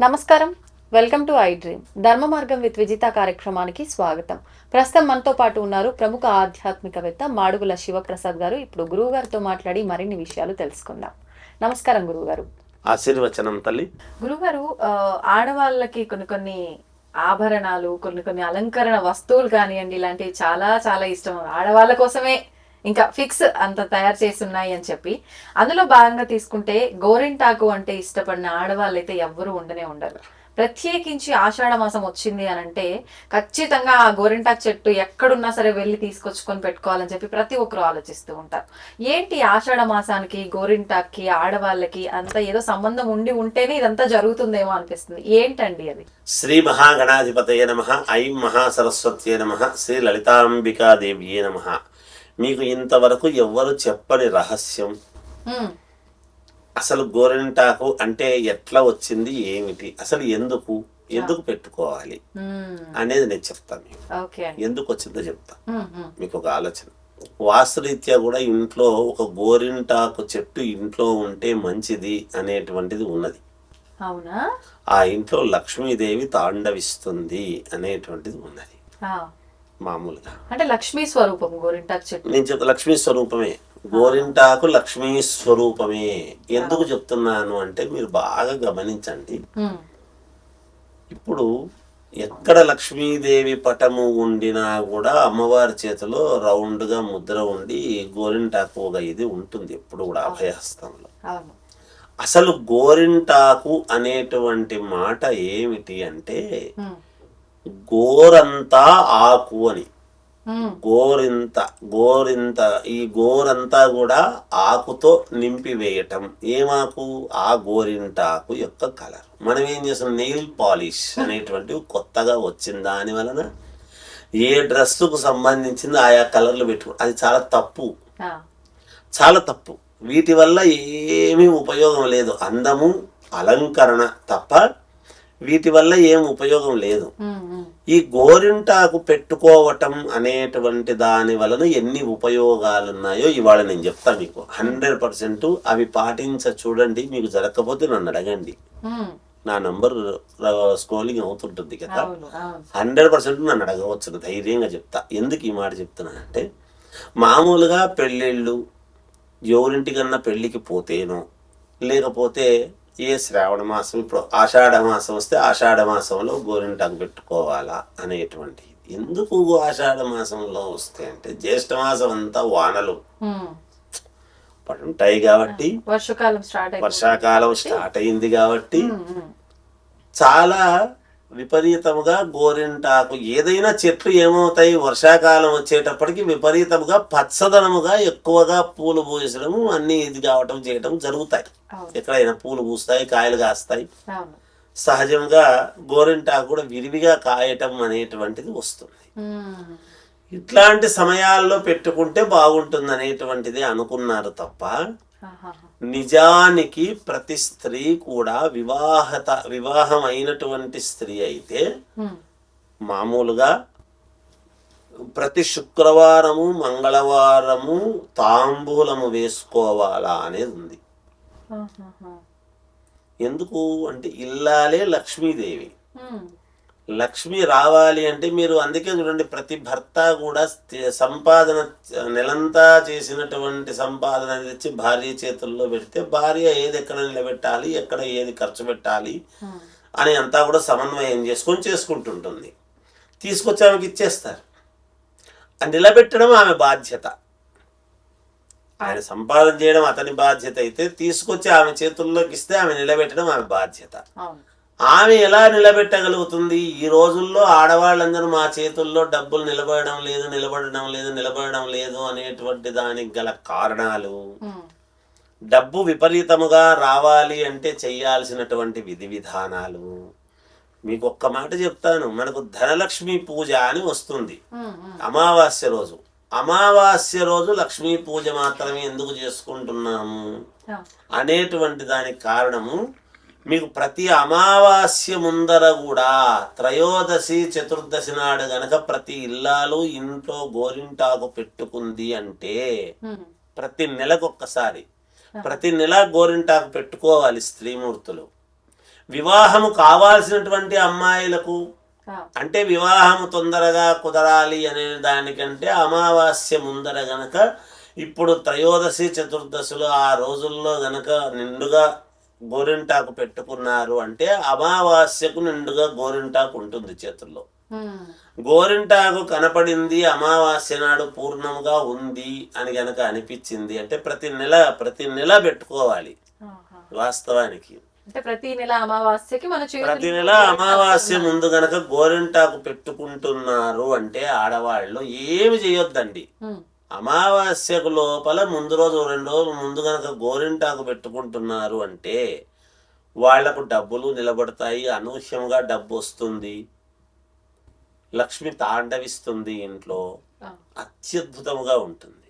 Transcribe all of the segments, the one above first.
నమస్కారం. Welcome to I dream. ధర్మ మార్గం విత్ విజిత కార్యక్రమానికి స్వాగతం. ప్రస్తుతం మనతో పాటు ఉన్నారు ప్రముఖ ఆధ్యాత్మికవేత్త మాడుగుల శివప్రసాద్ గారు. ఇప్పుడు గురువు గారితో మాట్లాడి మరిన్ని విషయాలు తెలుసుకుందాం. నమస్కారం గురువు గారు. ఆశీర్వచనం తల్లి. గురుగారు, ఆడవాళ్ళకి కొన్ని కొన్ని ఆభరణాలు, కొన్ని కొన్ని అలంకరణ వస్తువులు కానివ్వండి, ఇలాంటివి చాలా చాలా ఇష్టం. ఆడవాళ్ళ కోసమే ఇంకా ఫిక్స్ అంత తయారు చేసి ఉన్నాయి అని చెప్పి, అందులో భాగంగా తీసుకుంటే గోరింటాకు అంటే ఇష్టపడిన ఆడవాళ్ళు అయితే ఎవ్వరూ ఉండనే ఉండరు. ప్రత్యేకించి ఆషాఢ మాసం వచ్చింది అని అంటే ఖచ్చితంగా ఆ గోరింటాకు చెట్టు ఎక్కడున్నా సరే వెళ్ళి తీసుకొచ్చుకొని పెట్టుకోవాలని చెప్పి ప్రతి ఒక్కరు ఆలోచిస్తూ ఉంటారు. ఏంటి ఆషాఢ మాసానికి గోరింటాక్కి ఆడవాళ్ళకి అంత ఏదో సంబంధం ఉండి ఉంటేనే ఇదంతా జరుగుతుందేమో అనిపిస్తుంది. ఏంటండి అది? శ్రీ మహాగణాధిపతయ నమః. ఐం మహాసరస్వత్యే నమః. శ్రీ లలితాంబికాదేవ్యే నమః. మీకు ఇంతవరకు ఎవ్వరు చెప్పని రహస్యం, అసలు గోరింటాకు అంటే ఎట్లా వచ్చింది, ఏమిటి, అసలు ఎందుకు పెట్టుకోవాలి అనేది నేను చెప్తాను. ఎందుకు వచ్చిందో చెప్తా, మీకు ఒక ఆలోచన. వాస్తురీత్యా కూడా ఇంట్లో ఒక గోరింటాకు చెట్టు ఇంట్లో ఉంటే మంచిది అనేటువంటిది ఉన్నది. అవునా? ఆ ఇంట్లో లక్ష్మీదేవి తాండవిస్తుంది అనేటువంటిది ఉన్నది. మామూలుగా అంటే లక్ష్మీ స్వరూపం గోరింటాకు చెట్టు. నేను చెప్తా, లక్ష్మీ స్వరూపమే గోరింటాకు, లక్ష్మీ స్వరూపమే. ఎందుకు చెప్తున్నాను అంటే మీరు బాగా గమనించండి. ఇప్పుడు ఎక్కడ లక్ష్మీదేవి పటము ఉండినా కూడా అమ్మవారి చేతిలో రౌండ్ గా ముద్ర ఉండి గోరింటాకు ఒక ఇది ఉంటుంది ఎప్పుడు కూడా అభయహస్తంలో. అసలు గోరింటాకు అనేటువంటి మాట ఏమిటి అంటే గోరంతా ఆకు అని. గోరింత ఈ గోరంతా కూడా ఆకుతో నింపివేయటం. ఏమాకు? ఆ గోరింటాకు యొక్క కలర్. మనం ఏం చేస్తాం, నెయిల్ పాలిష్ అనేటువంటివి కొత్తగా వచ్చిన దాని వలన ఏ డ్రెస్సుకు సంబంధించింది ఆయా కలర్లు పెట్టుకో, అది చాలా తప్పు, చాలా తప్పు. వీటి వల్ల ఏమీ ఉపయోగం లేదు. అందము, అలంకరణ తప్ప వీటి వల్ల ఏం ఉపయోగం లేదు. ఈ గోరింటాకు పెట్టుకోవటం అనేటువంటి దాని వలన ఎన్ని ఉపయోగాలు ఉన్నాయో ఇవాళ నేను చెప్తా మీకు. 100% అవి పాటించ చూడండి. మీకు జరగకపోతే నన్ను అడగండి. నా నంబర్ స్క్రోలింగ్ అవుతుంటుంది కదా. 100% నన్ను అడగవచ్చు, ధైర్యంగా చెప్తా. ఎందుకు ఈ మాట చెప్తున్నా అంటే, మామూలుగా పెళ్ళిళ్ళు ఎవరింటికన్నా పెళ్ళికి పోతేనో, లేకపోతే ఏ శ్రావణ మాసం, ఇప్పుడు ఆషాఢ మాసం వస్తే ఆషాఢ మాసంలో గోరింటాకు పెట్టుకోవాలా అనేటువంటి. ఎందుకు ఆషాఢ మాసంలో వస్తే అంటే జ్యేష్ఠ మాసం అంతా వానలు పడుంటాయి కాబట్టి, వర్షాకాలం స్టార్ట్ అయింది కాబట్టి చాలా విపరీతముగా గోరింటాకు, ఏదైనా చెట్లు ఏమవుతాయి వర్షాకాలం వచ్చేటప్పటికి విపరీతముగా పచ్చదనముగా ఎక్కువగా పూలు పూసడము అన్ని ఇది కావటం చేయటం జరుగుతాయి. ఎక్కడైనా పూలు పూస్తాయి, కాయలు కాస్తాయి. సహజంగా గోరింటాకు కూడా విరివిగా కాయటం అనేటువంటిది వస్తుంది. ఇట్లాంటి సమయాల్లో పెట్టుకుంటే బాగుంటుంది అనేటువంటిది అనుకున్నారు తప్ప నిజానికి ప్రతి స్త్రీ కూడా వివాహం అయినటువంటి స్త్రీ అయితే మామూలుగా ప్రతి శుక్రవారము, మంగళవారము తాంబూలము వేసుకోవాలా అనేది ఉంది. ఎందుకు అంటే ఇల్లాలే లక్ష్మీదేవి. లక్ష్మి రావాలి అంటే మీరు అందుకే చూడండి, ప్రతి భర్త కూడా సంపాదన నెలంతా చేసినటువంటి సంపాదన తెచ్చి భార్య చేతుల్లో పెడితే భార్య ఏది ఎక్కడ నిలబెట్టాలి, ఎక్కడ ఏది ఖర్చు పెట్టాలి అని అంతా కూడా సమన్వయం చేసుకుంటుంటుంది. తీసుకొచ్చి ఆమెకి ఇచ్చేస్తారు. అది నిలబెట్టడం ఆమె బాధ్యత. ఆయన సంపాదన చేయడం అతని బాధ్యత అయితే, తీసుకొచ్చి ఆమె చేతుల్లోకి ఇస్తే ఆమె నిలబెట్టడం ఆమె బాధ్యత. ఆమె ఎలా నిలబెట్టగలుగుతుంది? ఈ రోజుల్లో ఆడవాళ్ళందరూ మా చేతుల్లో డబ్బులు నిలబడడం లేదు అనేటువంటి దానికి గల కారణాలు, డబ్బు విపరీతముగా రావాలి అంటే చెయ్యాల్సినటువంటి విధి విధానాలు. మీకు ఒక్క మాట చెప్తాను, మనకు ధనలక్ష్మి పూజ అని వస్తుంది అమావాస్య రోజు. అమావాస్య రోజు లక్ష్మీ పూజ మాత్రమే ఎందుకు చేసుకుంటున్నాము అనేటువంటి దానికి కారణము, మీకు ప్రతి అమావాస్య ముందర కూడా త్రయోదశి, చతుర్దశి నాడు గనక ప్రతి ఇల్లాలు ఇంట్లో గోరింటాకు పెట్టుకుంది అంటే ప్రతి నెలకు ఒక్కసారి, ప్రతి నెల గోరింటాకు పెట్టుకోవాలి స్త్రీమూర్తులు. వివాహము కావాల్సినటువంటి అమ్మాయిలకు ఆ, అంటే వివాహము తొందరగా కుదరాలి అనే దానికంటే అమావాస్య ముందర గనక ఇప్పుడు త్రయోదశి చతుర్దశులు ఆ రోజుల్లో గనక నిండుగా గోరింటాకు పెట్టుకున్నారు అంటే అమావాస్యకు నిండుగా గోరింటాకు ఉంటుంది చేతుల్లో. ఉమ్, గోరింటాకు కనపడింది అమావాస్య నాడు పూర్ణముగా ఉంది అని గనక అనిపించింది అంటే ప్రతి నెల పెట్టుకోవాలి. ఆహా. వాస్తవానికి అంటే ప్రతి నెల అమావాస్యకి మన ప్రతి నెల అమావాస్య ముందు గనక గోరింటాకు పెట్టుకుంటున్నారు అంటే ఆడవాళ్ళు ఏమి చేయొద్దండి. అమావాస్యకు లోపల ముందు రోజు 2 రోజులు ముందు గనక గోరింటాకు పెట్టుకుంటున్నారు అంటే వాళ్లకు డబ్బులు నిలబడతాయి, అనూహ్యంగా డబ్బు వస్తుంది, లక్ష్మి తాండవిస్తుంది ఇంట్లో, అత్యద్భుతముగా ఉంటుంది.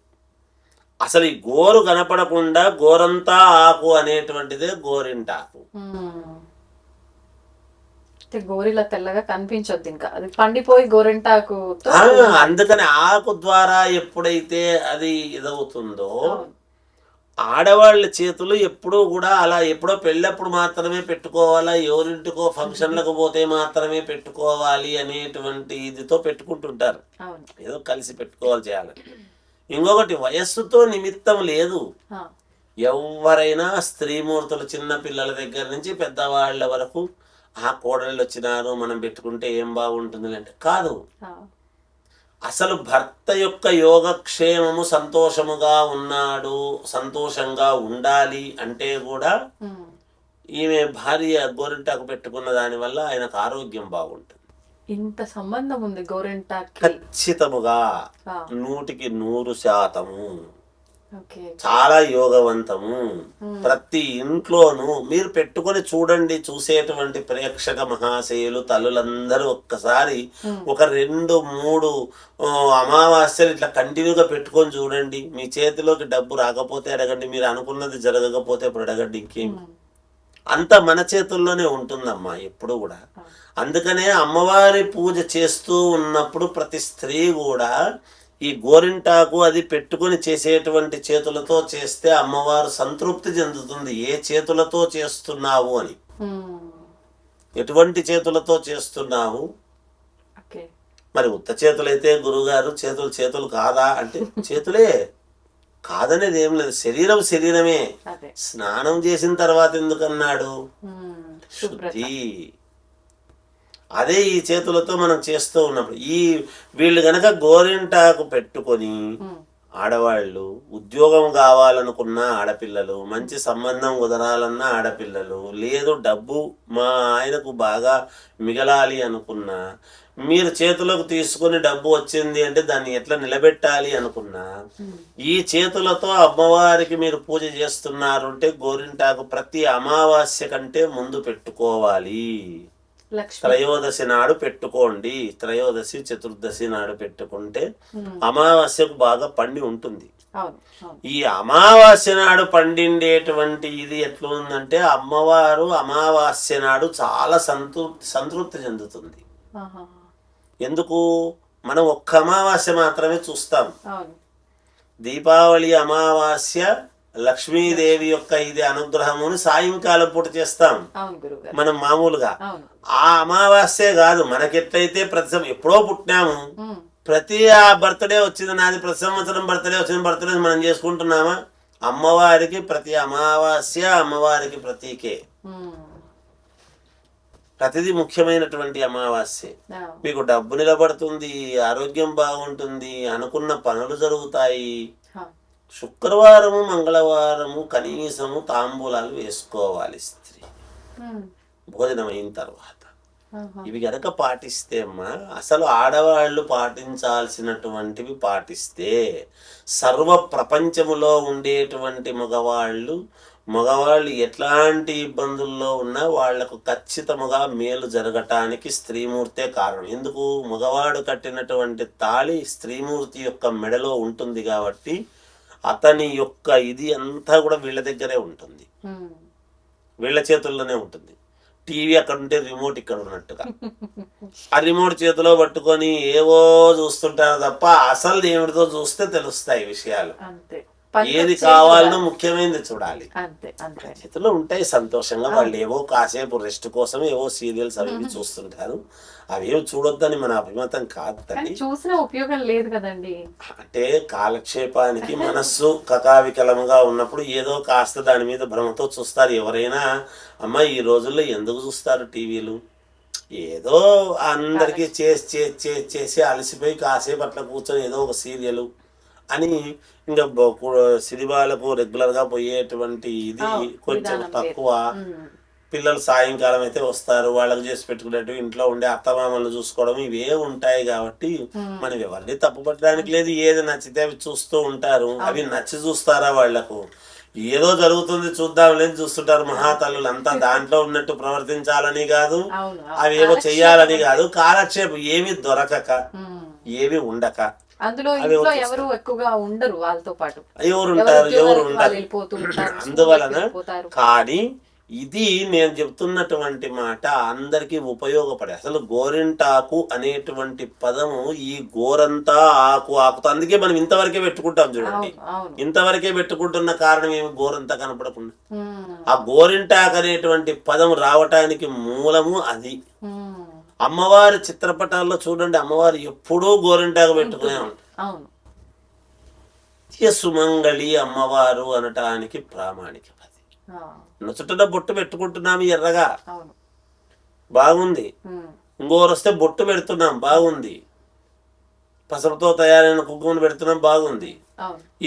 అసలు ఈ గోరు కనపడకుండా గోరంతా ఆకు అనేటువంటిదే గోరింటాకు. గోరిలా తెల్లగా కనిపించొద్దు, ఇంకా అది పండిపోయి గోరింటాకు. అందుకని ఆకు ద్వారా ఎప్పుడైతే అది ఇదవుతుందో ఆడవాళ్ళ చేతులు ఎప్పుడూ కూడా అలా ఎప్పుడో పెళ్ళప్పుడు మాత్రమే పెట్టుకోవాలా, ఎవరింటికో ఫంక్షన్లకు పోతే మాత్రమే పెట్టుకోవాలి అనేటువంటి ఇదితో పెట్టుకుంటుంటారు. ఏదో కలిసి పెట్టుకోవాలి చేయాలని. ఇంకొకటి వయస్సుతో నిమిత్తం లేదు. ఎవరైనా స్త్రీమూర్తులు చిన్న పిల్లల దగ్గర నుంచి పెద్దవాళ్ళ వరకు ఆ కోడళ్ళు వచ్చినారు మనం పెట్టుకుంటే ఏం బాగుంటుంది అంటే కాదు. అసలు భర్త యొక్క యోగక్షేమము సంతోషముగా ఉన్నాడు, సంతోషంగా ఉండాలి అంటే కూడా ఈమె భార్య గోరింటాకు పెట్టుకున్న దాని వల్ల ఆయనకు ఆరోగ్యం బాగుంటుంది. ఇంత సంబంధం ఉంది గోరింటాకు. ఖచ్చితముగా 100% చాలా యోగవంతము. ప్రతి ఇంట్లోనూ మీరు పెట్టుకొని చూడండి. చూసేటువంటి ప్రేక్షక మహాశయులు తల్లులందరూ ఒక్కసారి ఒక 2-3 అమావాస్యలు ఇట్లా కంటిన్యూగా పెట్టుకొని చూడండి. మీ చేతిలోకి డబ్బు రాకపోతే అడగండి, మీరు అనుకున్నది జరగకపోతే ఇప్పుడు అడగండి, ఇంకేం. అంత మన చేతుల్లోనే ఉంటుందమ్మా ఎప్పుడు కూడా. అందుకనే అమ్మవారి పూజ చేస్తూ ఉన్నప్పుడు ప్రతి స్త్రీ కూడా ఈ గోరింటాకు అది పెట్టుకుని చేసేటువంటి చేతులతో చేస్తే అమ్మవారు సంతృప్తి చెందుతుంది. ఏ చేతులతో చేస్తున్నావు అని, ఎటువంటి చేతులతో చేస్తున్నావు. మరి ఉత్త చేతులైతే గురుగారు చేతులు కాదా అంటే చేతులే, కాదనేది ఏం లేదు. శరీరం శరీరమే. స్నానం చేసిన తర్వాత ఎందుకన్నాడు? శుద్ధి. అదే ఈ చేతులతో మనం చేస్తూ ఉన్నప్పుడు వీళ్ళు గనక గోరింటాకు పెట్టుకొని ఆడవాళ్ళు ఉద్యోగం కావాలనుకున్న ఆడపిల్లలు, మంచి సంబంధం కుదరాలన్న ఆడపిల్లలు, లేదు డబ్బు మా ఆయనకు బాగా మిగలాలి అనుకున్నా, మీరు చేతులకు తీసుకుని డబ్బు వచ్చింది అంటే దాన్ని ఎట్లా నిలబెట్టాలి అనుకున్నా, ఈ చేతులతో అమ్మవారికి మీరు పూజ చేస్తున్నారు అంటే గోరింటాకు ప్రతి అమావాస్య కంటే ముందు పెట్టుకోవాలి. త్రయోదశి నాడు పెట్టుకోండి. త్రయోదశి చతుర్దశి నాడు పెట్టుకుంటే అమావాస్యకు బాగా పండి ఉంటుంది. ఈ అమావాస్య నాడు పండిండేటువంటి ఇది ఎట్లా ఉందంటే అమ్మవారు అమావాస్య నాడు చాలా సంతృప్తి చెందుతుంది. ఎందుకు? మనం ఒక్క అమావాస్య మాత్రమే చూస్తాం. దీపావళి అమావాస్య లక్ష్మీదేవి యొక్క ఇది అనుగ్రహముని సాయంకాలం పూట చేస్తాం మనం మామూలుగా. ఆ అమావాస్యే కాదు, మనకెట్లయితే ప్రతి ఎప్పుడో పుట్టినాము, ప్రతి ఆ బర్త్డే వచ్చింది నాది, ప్రతి సంవత్సరం బర్త్డే బర్త్డే మనం చేసుకుంటున్నామా? అమ్మవారికి ప్రతి అమావాస్య అమ్మవారికి ప్రతీకే. ప్రతిదీ ముఖ్యమైనటువంటి అమావాస్య. మీకు డబ్బు నిలబడుతుంది, ఆరోగ్యం బాగుంటుంది, అనుకున్న పనులు జరుగుతాయి. శుక్రవారము మంగళవారము కనీసము తాంబూలాలు వేసుకోవాలి స్త్రీ భోజనం అయిన తర్వాత. ఇవి గనక పాటిస్తే అమ్మా, అసలు ఆడవాళ్ళు పాటించాల్సినటువంటివి పాటిస్తే సర్వ ప్రపంచములో ఉండేటువంటి మగవాళ్ళు ఎట్లాంటి ఇబ్బందుల్లో ఉన్నా వాళ్లకు ఖచ్చితముగా మేలు జరగటానికి స్త్రీమూర్తే కారణం. ఎందుకు? మగవాడు కట్టినటువంటి తాళి స్త్రీమూర్తి యొక్క మెడలో ఉంటుంది కాబట్టి అతని యొక్క ఇది అంతా కూడా వీళ్ళ దగ్గరే ఉంటుంది, వీళ్ళ చేతుల్లోనే ఉంటుంది. టీవీ అక్కడ ఉంటే రిమోట్ ఇక్కడ ఉన్నట్టుగా ఆ రిమోట్ చేతిలో పట్టుకొని ఏవో చూస్తుంటారు తప్ప అసలు దేవుడితో చూస్తే తెలుస్తాయి విషయాలు. ఏది కావాలనో ముఖ్యమైనది చూడాలి. అంతే అంతే. చేతిలో ఉంటాయి సంతోషంగా, వాళ్ళు ఏవో కాసేపు రెస్ట్ కోసం ఏవో సీరియల్స్ అవి ఇవి చూస్తుంటారు. అవేం చూడొద్దని మన అభిమతం కాదు కానీ తల్లి. చూసినా ఉపయోగం లేదు కదండి. అంటే కాలక్షేపానికి మనస్సు కకావికలముగా ఉన్నప్పుడు ఏదో కాస్త దాని మీద భ్రమతో చూస్తారు ఎవరైనా. అమ్మ ఈ రోజుల్లో ఎందుకు చూస్తారు టీవీలు? ఏదో అందరికీ చేసి చేసి చేసి చేసి అలసిపోయి కాసేపు అట్లా కూర్చొని ఏదో ఒక సీరియల్ అని ఇంకా సినిమాలకు రెగ్యులర్గా పోయేటువంటి ఇది కొంచెం తక్కువ. పిల్లలు సాయంకాలం అయితే వస్తారు, వాళ్ళకి చేసి పెట్టుకున్నట్టు ఇంట్లో ఉండే అత్తమామలు చూసుకోవడం ఇవే ఉంటాయి కాబట్టి మనం ఎవరిని తప్పుపట్టడానికి లేదు. ఏది నచ్చితే అవి చూస్తూ ఉంటారు. అవి నచ్చి చూస్తారా? వాళ్లకు ఏదో జరుగుతుంది చూద్దాంలేని చూస్తుంటారు. మహాతల్లులు అంతా దాంట్లో ఉన్నట్టు ప్రవర్తించాలని కాదు, అవేవో చెయ్యాలని కాదు. కాలక్షేపం ఏమి దొరకక ఏమి ఉండక అందులో ఇంట్లో ఎవరు ఎక్కువగా ఉండరు, వాళ్ళతో పాటు ఎవరు ఉండరు. అందువలన కానీ ఇది నేను చెప్తున్నటువంటి మాట అందరికీ ఉపయోగపడే. అసలు గోరింటాకు అనేటువంటి పదము ఈ గోరంతా ఆకు ఆకుతో, అందుకే మనం ఇంతవరకే పెట్టుకుంటాం చూడండి. ఇంతవరకే పెట్టుకుంటున్న కారణం ఏమి? గోరంతా కనపడకుండా. ఆ గోరింటాకు అనేటువంటి పదం రావటానికి మూలము అది. అమ్మవారి చిత్రపటాల్లో చూడండి, అమ్మవారు ఎప్పుడూ గోరింటాకు పెట్టుకునే ఉంటారు. సుమంగళి అమ్మవారు అనటానికి ప్రామాణికం. నుచుట బొట్టు పెట్టుకుంటున్నాము ఎర్రగా, బాగుంది. ఇంకోరు వస్తే బొట్టు పెడుతున్నాం, బాగుంది. పసుపుతో తయారైన కుంకుమను పెడుతున్నాం, బాగుంది.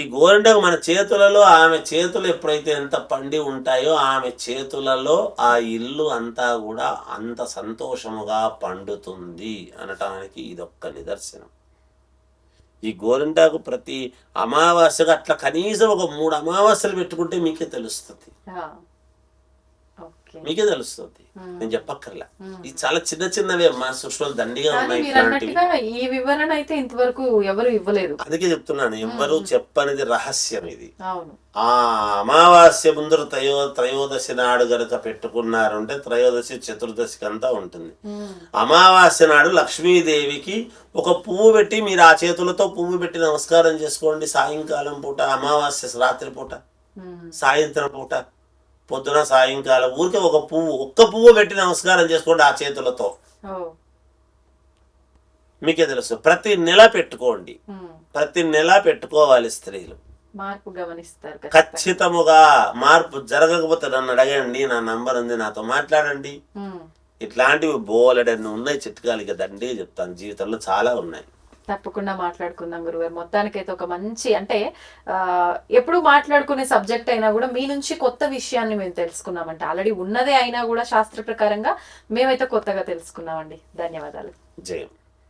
ఈ గోరింటకు మన చేతులలో, ఆమె చేతులు ఎప్పుడైతే ఎంత పండి ఉంటాయో ఆమె చేతులలో ఆ ఇల్లు అంతా కూడా అంత సంతోషముగా పండుతుంది అనటానికి ఇదొక్క నిదర్శనం. ఈ గోరింటాకు ప్రతి అమావాస్యగా అట్లా కనీసం ఒక 3 అమావాస్యలు పెట్టుకుంటే మీకే తెలుస్తుంది. మీకే తెలుస్తుంది, నేను చెప్పక్కర్లా. ఇది చాలా చిన్న చిన్నవే అమ్మా, సూక్ష్మాలు దండిగా ఉన్నాయి. ఈ వివరణ అయితే ఇంతవరకు ఎవరు ఇవ్వలేదు. అందుకే చెప్తున్నాను, ఎవ్వరు చెప్పనిది రహస్యం ఇది. ఆ అమావాస్య ముందు త్రయోదశి నాడు గనక పెట్టుకున్నారు అంటే త్రయోదశి చతుర్దశికి అంతా ఉంటుంది. అమావాస్య నాడు లక్ష్మీదేవికి ఒక పువ్వు పెట్టి మీరు ఆ చేతులతో పువ్వు పెట్టి నమస్కారం చేసుకోండి. సాయంకాలం పూట, అమావాస్య రాత్రి పూట, సాయంత్రం పూట, పొద్దున సాయంకాలం ఊరికే ఒక్క పువ్వు పెట్టి నమస్కారం చేసుకోండి ఆ చేతులతో. మీకే తెలుసు. ప్రతి నెల పెట్టుకోండి, ప్రతి నెల పెట్టుకోవాలి స్త్రీలు. మార్పు గమనిస్తారు ఖచ్చితముగా. మార్పు జరగకపోతే నన్ను అడగండి, నా నంబర్ ఉంది, నాతో మాట్లాడండి. ఇట్లాంటివి బోలెడన్ని ఉన్నాయి చిట్కాలు, ఇక దండి చెప్తాను. జీవితంలో చాలా ఉన్నాయి. తప్పకుండా మాట్లాడుకుందాం గురుగారు. మొత్తానికైతే ఒక మంచి, అంటే ఎప్పుడు మాట్లాడుకునే సబ్జెక్ట్ అయినా కూడా మీ నుంచి కొత్త విషయాన్ని మేము తెలుసుకున్నామంటే, ఆల్రెడీ ఉన్నదే అయినా కూడా శాస్త్ర ప్రకారంగా మేమైతే కొత్తగా తెలుసుకున్నామండి. ధన్యవాదాలు. జయం.